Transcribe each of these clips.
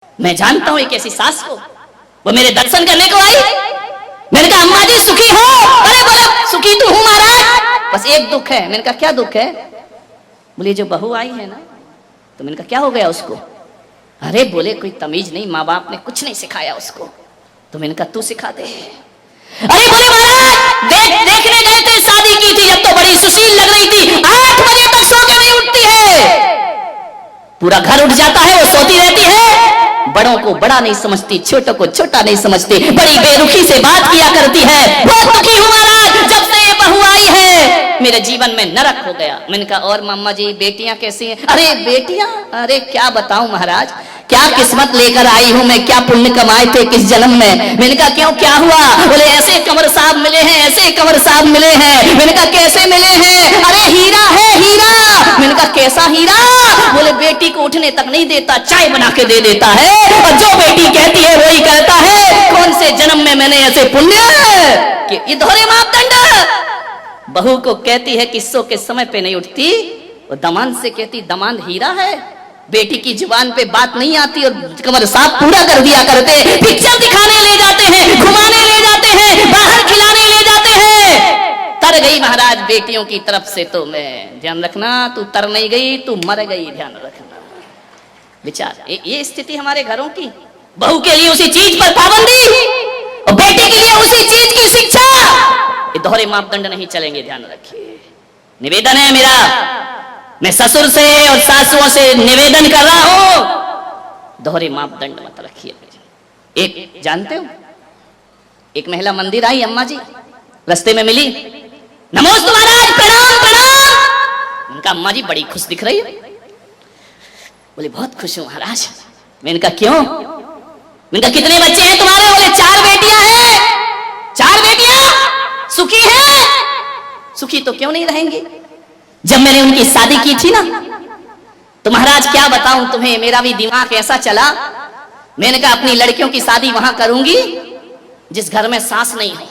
मैं जानता हूं एक ऐसी सास को, वो मेरे दर्शन करने को आई। मैंने कहा अम्मा जी सुखी हो? अरे बोले सुखी तो हूं महाराज, बस एक दुख है। मैंने कहा क्या दुख है? बोले जो बहू आई है ना। तो मैंने कहा क्या हो गया उसको? अरे बोले कोई तमीज नहीं, माँ बाप ने कुछ नहीं सिखाया उसको। तो मैंने कहा तू सिखा दे। अरे बोले महाराज देखने गए थे, शादी की थी जब तो बड़ी सुशील लग रही थी, 8 बजे तक सो के नहीं उठती है, पूरा घर उठ जाता है, वो सोती रहती है, बड़ों को बड़ा नहीं समझती, छोटों को छोटा नहीं समझती, बड़ी बेरुखी से बात किया करती है। बहुत दुखी हूं महाराज, जब से ये बहू आई है मेरे जीवन में नरक हो गया। मैंने कहा और मामा जी बेटियां कैसी हैं? अरे बेटियां, अरे क्या बताऊं महाराज, क्या किस्मत लेकर आई हूं मैं, क्या पुण्य कमाए थे किस जन्म में। मैंने कहा क्यों क्या हुआ? बोले ऐसे कंवर साहब मिले हैं, ऐसे कंवर साहब मिले हैं। मैंने कहा कैसे मिले हैं? अरे हीरा है हीरा। मैंने कहा कैसा हीरा? बोले बेटी को उठने तक नहीं देता, चाय बना के दे देता है, और जो बेटी कहती है वही कहता है। कौन से जन्म में मैंने ऐसे पुण्य कि ये दोहरे मापदंड। बहू को कहती है किस्सों के समय पे नहीं उठती, और दमाद से कहती दमाद हीरा है। बेटी की जुबान पे बात नहीं आती और कमर साहब पूरा कर दिया करते। पिक्चर दिखाने ले जाते हैं, घुमाने ले जाते हैं, बाहर खिलाने ले जाते हैं। तर गई महाराज बेटियों की तरफ से। तो मैं ध्यान रखना, तू तर नहीं गई, तू मर गई, ध्यान रखना। विचार ये स्थिति हमारे घरों की। बहू के लिए उसी चीज पर पाबंदी और बेटी के लिए उसी चीज की शिक्षा। ये दोहरे मापदंड नहीं चलेंगे, ध्यान रखिए। निवेदन है मेरा, मैं ससुर से और सासुओं से निवेदन कर रहा हूं, दोहरे मापदंड मत रखिए। एक जानते हो, एक महिला मंदिर आई, अम्मा जी रास्ते में मिली, नमोस्तु महाराज, प्रणाम प्रणाम। उनका अम्मा जी बड़ी खुश दिख रही है। बोले बहुत खुश हूं महाराज। मैंने कहा क्यों? मैंने कहा कितने बच्चे हैं तुम्हारे? बोले 4 बेटियां हैं। 4 बेटियां सुखी हैं? सुखी तो क्यों नहीं रहेंगी? जब मैंने उनकी शादी की थी ना, तो महाराज क्या बताऊं तुम्हें, मेरा भी दिमाग ऐसा चला। मैंने कहा अपनी लड़कियों की शादी वहां करूंगी जिस घर में सास नहीं हो,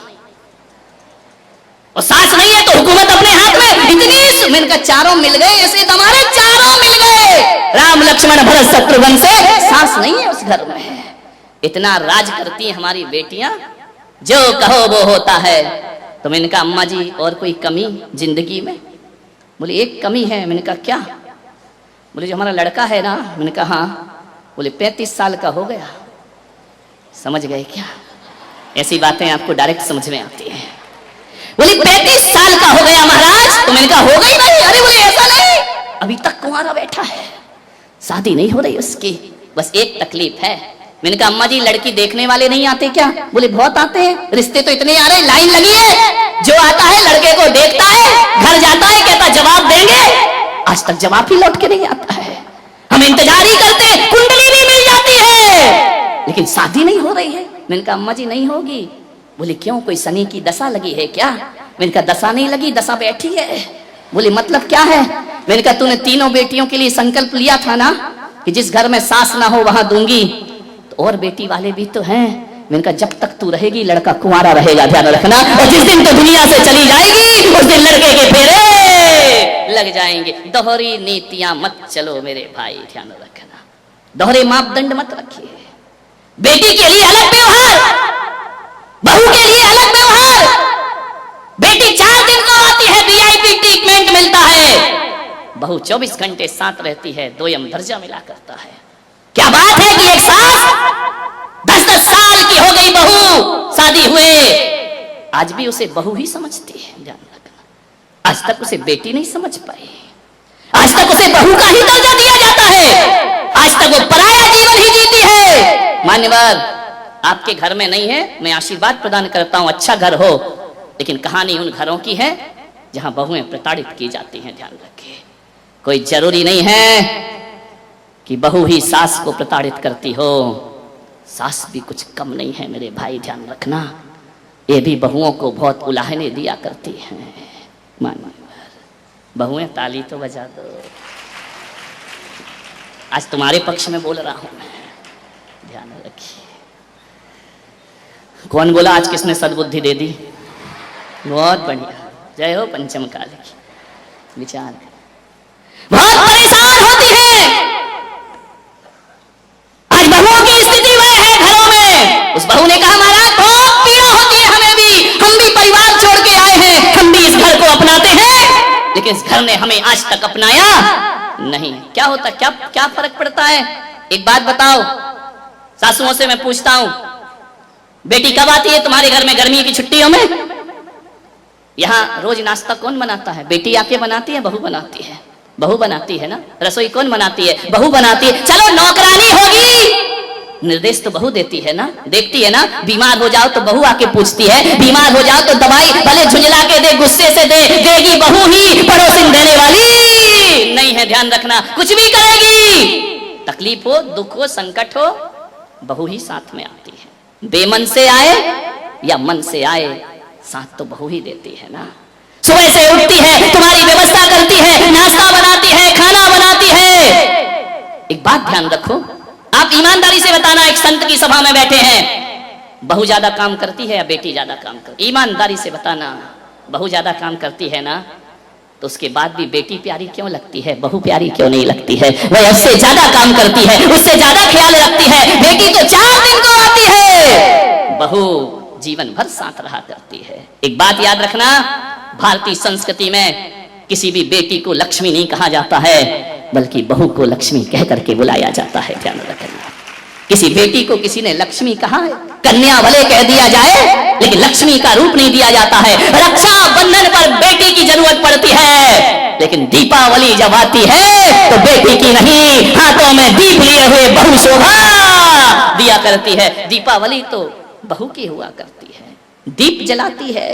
और सास नहीं है तो हुकूमत अपने हाथ में। इतनी मैंने कहा 4 मिल गए, ऐसे तो हमारे 4 मिल गए, राम लक्ष्मण भरत शत्रुघ्न से। सास नहीं है उस घर में। इतना राज करती हैं हमारी बेटियां, जो कहो वो होता है। तो मैंने कहा अम्मा जी और कोई कमी जिंदगी में? बोले एक कमी है। मैंने कहा क्या? बोले जो हमारा लड़का है ना। मैंने कहा हाँ। बोले 35 साल का हो गया। समझ गए क्या? ऐसी बातें आपको डायरेक्ट समझ में आती हैं। बोले 35 साल का हो गया महाराज। तो मैंने कहा हो गई नहीं। अरे बोले ऐसा नहीं, अभी तक कुंवारा बैठा है, शादी नहीं हो रही उसकी, बस एक तकलीफ है। मैंने कहा अम्मा जी लड़की देखने वाले नहीं आते क्या? बोले बहुत आते हैं, रिश्ते तो इतने आ रहे, लाइन लगी है। जो आता है लड़के को देखता है, घर जाता है, कहता जवाब देंगे, आज तक जवाब ही लौट के नहीं आता है। हम इंतजार ही करते हैं, कुंडली भी मिल जाती है, लेकिन शादी नहीं हो रही है। मैंने कहा अम्मा जी नहीं होगी। बोले क्यों, कोई शनि की दशा लगी है क्या? मैंने कहा दशा नहीं लगी, दशा बैठी है। बोले मतलब क्या है? मैंने कहा तूने तीनों बेटियों के लिए संकल्प लिया था ना कि जिस घर में सास ना हो वहां दूंगी, तो और बेटी वाले भी तो हैं। मैंने कहा जब तक तू रहेगी लड़का कुंवारा रहेगा, ध्यान रखना, और जिस दिन तो दुनिया से चली जाएगी उस दिन लड़के के फेरे लग जाएंगे। दोहरी नीतियां मत चलो मेरे भाई, ध्यान रखना, दोहरे मापदंड मत रखिए। बेटी के लिए अलग व्यवहार, बहू के लिए अलग व्यवहार। बेटी 4 दिन को आती है, वीआईपी ट्रीटमेंट मिलता है, बहू 24 घंटे साथ रहती है, 2 दर्जा मिला करता है। क्या बात है कि एक सास 10-10 साल की हो गई बहू, शादी हुए, आज भी उसे बहू ही समझती है, ध्यान रखना। आज तक उसे बेटी नहीं समझ पाई, आज तक उसे बहू का ही दर्जा दिया जाता है, आज तक वो पराया जीवन ही जीती है। मान्यवर आपके घर में नहीं है, मैं आशीर्वाद प्रदान करता हूं, अच्छा घर हो, लेकिन कहानी उन घरों की है जहां बहुएं प्रताड़ित की जाती हैं, ध्यान रखिए। कोई जरूरी नहीं है कि बहू ही सास को प्रताड़ित करती हो, सास भी कुछ कम नहीं है मेरे भाई, ध्यान रखना। ये भी बहुओं को बहुत उलाहने दिया करती हैं। मानो बहुएं ताली तो बजा दो, आज तुम्हारे पक्ष में बोल रहा हूं मैं, ध्यान रखिए। कौन बोला आज किसने सद्बुद्धि दे दी? बहुत बढ़िया, जय हो पंचम काल की। विचार बहुत परेशान होती है आज बहुओं लेकिन इस घर ने हमें आज तक अपनाया नहीं। क्या होता, क्या क्या फर्क पड़ता है? एक बात बताओ, सासुओं से मैं पूछता हूं, बेटी कब आती है तुम्हारे घर में गर्मी की छुट्टियों में? यहां रोज नाश्ता कौन बनाता है? बेटी आके बनाती है, बहू बनाती है? बहू बनाती है ना। रसोई कौन बनाती है? बहू बनाती है। चलो नौकरानी होगी, निर्देश तो बहू देती है ना, देखती है ना। बीमार हो जाओ तो बहू आके पूछती है, बीमार हो जाओ तो दवाई भले झुंझला के दे, गुस्से से दे, देगी बहू ही, पड़ोसिन देने वाली नहीं है। ध्यान रखना, कुछ भी करेगी, तकलीफ हो, दुख हो, संकट हो, बहू ही साथ में आती है। बेमन से आए या मन से आए, साथ तो बहू ही देती है ना। सुबह से उठती है, तुम्हारी व्यवस्था करती है, नाश्ता बनाती है, खाना बनाती है। एक बात ध्यान रखो, आप ईमानदारी से बताना, एक संत की सभा में बैठे हैं, बहू ज्यादा काम करती है या बेटी ज्यादा काम करती? ईमानदारी से बताना। बहू ज्यादा काम करती है ना, तो उसके बाद भी बेटी प्यारी क्यों लगती है, बहू प्यारी क्यों नहीं लगती है? वह उससे ज्यादा काम करती है, उससे ज्यादा ख्याल रखती है। बेटी तो 4 दिन को आती है, बहू जीवन भर साथ रहा करती है। एक बात याद रखना, भारतीय संस्कृति में किसी भी बेटी को लक्ष्मी नहीं कहा जाता है, बल्कि बहू को लक्ष्मी कह करके बुलाया जाता है। ध्यान रखना, किसी बेटी को किसी ने लक्ष्मी कहा है, कन्या भले कह दिया जाए, लेकिन लक्ष्मी का रूप नहीं दिया जाता है। रक्षा बंधन पर बेटी की जरूरत पड़ती है, लेकिन दीपावली जब आती है तो बेटी की नहीं, हाथों में दीप लिए हुए बहू शोभा दिया करती है। दीपावली तो बहू की हुआ करती है, दीप जलाती है।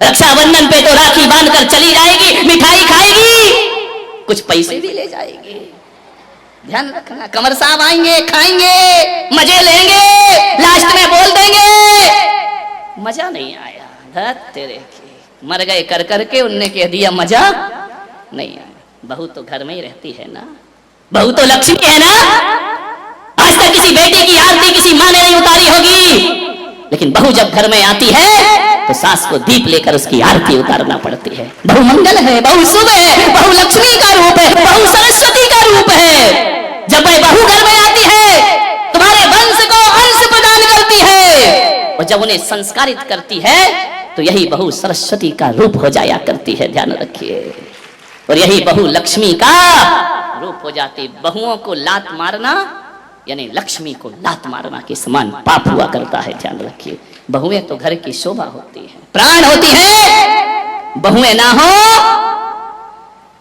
रक्षाबंधन पे तो राखी बांधकर चली जाएगी, मिठाई खाएगी, कुछ पैसे भी ले जाएगी। ध्यान रखना, कमर साहब आएंगे, खाएंगे, मजे लेंगे, लास्ट में बोल देंगे मजा नहीं आया, धत तेरे की, मर गए कर करके, उनने कह दिया मजा नहीं आया। बहू तो घर में ही रहती है ना, बहू तो लक्ष्मी है ना। आज तक किसी बेटी की आरती किसी माँ ने नहीं उतारी होगी, लेकिन बहू जब घर में आती है तो सास को दीप लेकर उसकी आरती उतारना पड़ती है। बहू मंगल है, बहू शुभ है, बहू लक्ष्मी का रूप है, बहू सरस्वती का रूप है। जब वह बहू घर में आती है, तुम्हारे वंश को अंश प्रदान करती है, और जब उन्हें संस्कारित करती है तो यही बहू सरस्वती का रूप हो जाया करती है। ध्यान रखिए, और यही बहू लक्ष्मी का रूप हो जाती। बहुओं को लात मारना यानी लक्ष्मी को लात मारना के समान पाप हुआ करता है। ध्यान रखिए, बहुएं तो घर की शोभा होती है, प्राण होती है। बहुएं ना हो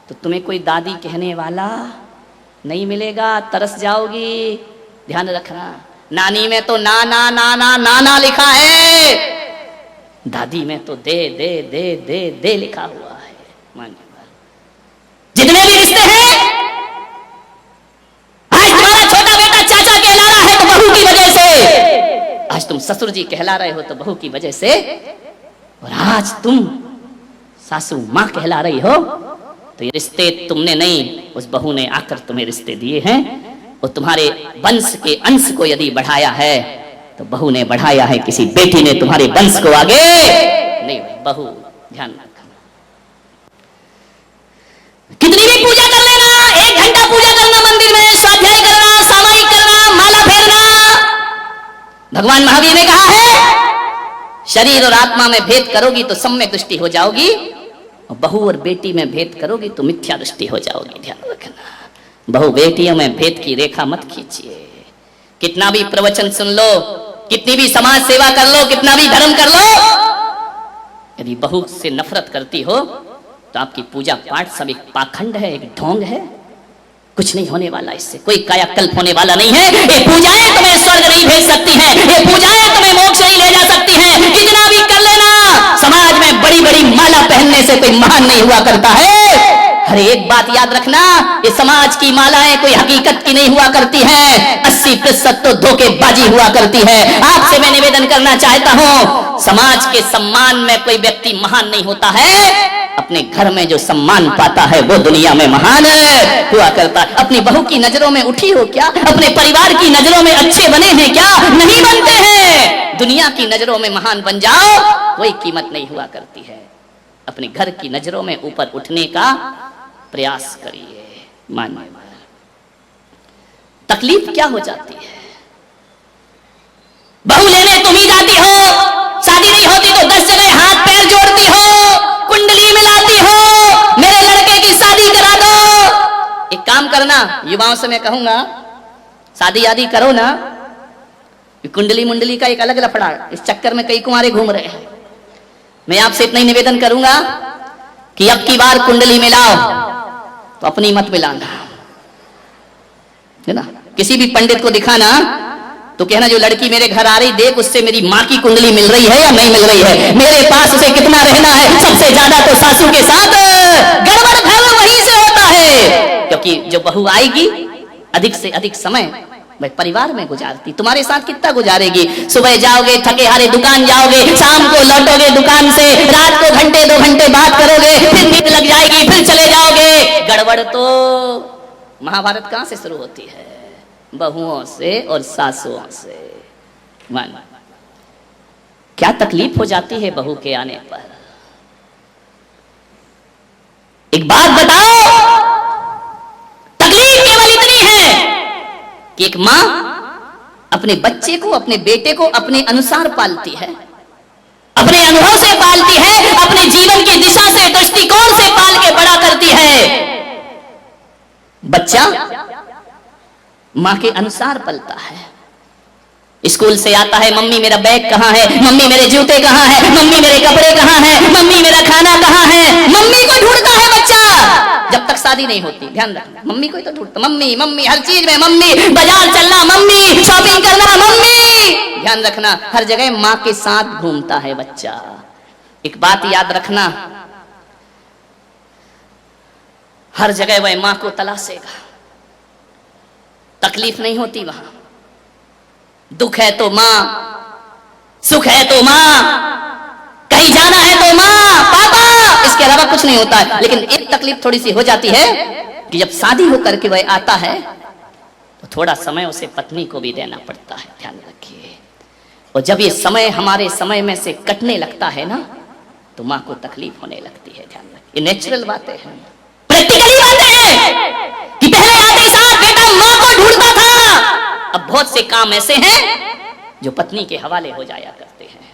तो तुम्हें कोई दादी कहने वाला नहीं मिलेगा, तरस जाओगी। ध्यान रखना, नानी में तो ना ना ना ना ना ना लिखा है, दादी में तो दे दे दे दे दे लिखा हुआ है। मानिए, जितने भी रिश्ते हैं, आज तुम्हारा छोटा बेटा चाचा कहला रहा है तो बहू की वजह से, आज तुम ससुर जी कहला रहे हो तो बहू की वजह से, और आज तुम सासू मां कहला रही हो तो ये रिश्ते तुमने नहीं, उस बहू ने आकर तुम्हें रिश्ते दिए हैं। और तुम्हारे वंश के अंश को यदि बढ़ाया है तो बहू ने बढ़ाया है, किसी बेटी ने तुम्हारे वंश को आगे नहीं। बहू ध्यान रखना, कितनी भी पूजा कर लेना, 1 घंटा पूजा करना मंदिर में, स्वाध्याय करना, सामायिक करना, माला फेरना, भगवान महावीर ने कहा है शरीर और आत्मा में भेद करोगी तो सम्यक दृष्टि हो जाओगी, और बहू और बेटी में भेद करोगी तो मिथ्या दृष्टि हो जाओगी। ध्यान रखना, बहू बेटियों में भेद की रेखा मत खींचिए। कितना भी प्रवचन सुन लो, कितनी भी समाज सेवा कर लो, कितना भी धर्म कर लो, यदि बहू से नफरत करती हो तो आपकी पूजा पाठ सब एक पाखंड है, एक ढोंग है, कुछ नहीं होने वाला, इससे कोई कायाकल्प होने वाला नहीं है। ये पूजाएं तुम्हें स्वर्ग नहीं भेज सकती हैं, ये पूजाएं तुम्हें मोक्ष नहीं ले जा सकती हैं। कितना भी कर लेना, समाज में बड़ी बड़ी माला पहनने से कोई महान नहीं हुआ करता है। हर एक बात याद रखना, ये समाज की मालाएं कोई हकीकत की नहीं हुआ करती हैं, 80% तो धोखेबाजी हुआ करती है। आपसे मैं निवेदन करना चाहता हूं, समाज के सम्मान में कोई व्यक्ति महान नहीं होता है, अपने घर में जो सम्मान पाता है वो दुनिया में महान हुआ करता है। अपनी बहू की नजरों में उठी हो क्या? अपने परिवार की नजरों में अच्छे बने हैं क्या? नहीं बनते हैं। दुनिया की नजरों में महान बन जाओ, कोई कीमत नहीं हुआ करती है। अपने घर की नजरों में ऊपर उठने का प्रयास करिए। मानिए, तकलीफ क्या हो जाती है? बहू लेने तुम ही जाती हो, शादी नहीं होती तो 10 जगह हाथ पैर जोड़ती हो, कुंडली मिलाती हो, मेरे काम करना, युवाओं से मैं कहूंगा शादी आदि करो ना, कुंडली मुंडली का एक अलग लफड़ा, इस चक्कर में कई कुंवारे घूम रहे हैं। मैं आपसे इतना ही निवेदन करूंगा कि अब की बार कुंडली मिलाओ तो अपनी मत मिलाना, है ना। किसी भी पंडित को दिखाना तो कहना जो लड़की मेरे घर आ रही देख उससे मेरी माँ की कुंडली मिल रही है या नहीं मिल रही है, मेरे पास उसे कितना रहना है, सबसे ज्यादा तो सासू के साथ। गड़बड़ घर वहीं से होता है, क्योंकि जो बहू आएगी अधिक से अधिक समय भाई परिवार में गुजारती, तुम्हारे साथ कितना गुजारेगी। सुबह जाओगे थके हारे दुकान जाओगे, शाम को लौटोगे दुकान से, रात को घंटे 2 घंटे बात करोगे, फिर नींद लग जाएगी, फिर चले जाओगे। गड़बड़ तो महाभारत कहां से शुरू होती है, बहुओं से और सासुओं से। मान क्या तकलीफ हो जाती है बहू के आने पर। एक बात बताओ, तकलीफ केवल इतनी है कि एक मां अपने बच्चे को, अपने बेटे को अपने अनुसार पालती है, अपने अनुभव से पालती है, अपने जीवन की दिशा से, दृष्टिकोण से पाल के बड़ा करती है। बच्चा मां के अनुसार पलता है। स्कूल से आता है, मम्मी मेरा बैग कहां है, मम्मी मेरे जूते कहां है, मम्मी मेरे कपड़े कहां है, मम्मी मेरा खाना कहां है, मम्मी को ढूंढता है बच्चा। जब तक शादी नहीं होती, ध्यान रखना, मम्मी को ही तो ढूंढता, मम्मी मम्मी हर चीज में मम्मी, बाजार चलना मम्मी, शॉपिंग करना मम्मी। ध्यान रखना, हर जगह मां के साथ घूमता है बच्चा। एक बात याद रखना, हर जगह वह मां को तलाशेगा। तकलीफ नहीं होती वहां, दुख है तो मां, सुख है तो मां, कहीं जाना है तो मां पापा, इसके अलावा कुछ नहीं होता है। लेकिन एक तकलीफ थोड़ी सी हो जाती है कि जब शादी होकर के वह आता है तो थोड़ा समय उसे पत्नी को भी देना पड़ता है, ध्यान रखिए। और जब ये समय हमारे समय में से कटने लगता है ना तो मां को तकलीफ होने लगती है, ध्यान रखिए। ये नेचुरल बातें हैं, प्रैक्टिकली बातें हैं कि पहले आते साथ बेटा मां को ढूंढता था, अब बहुत से काम ऐसे हैं जो पत्नी के हवाले हो जाया करते हैं।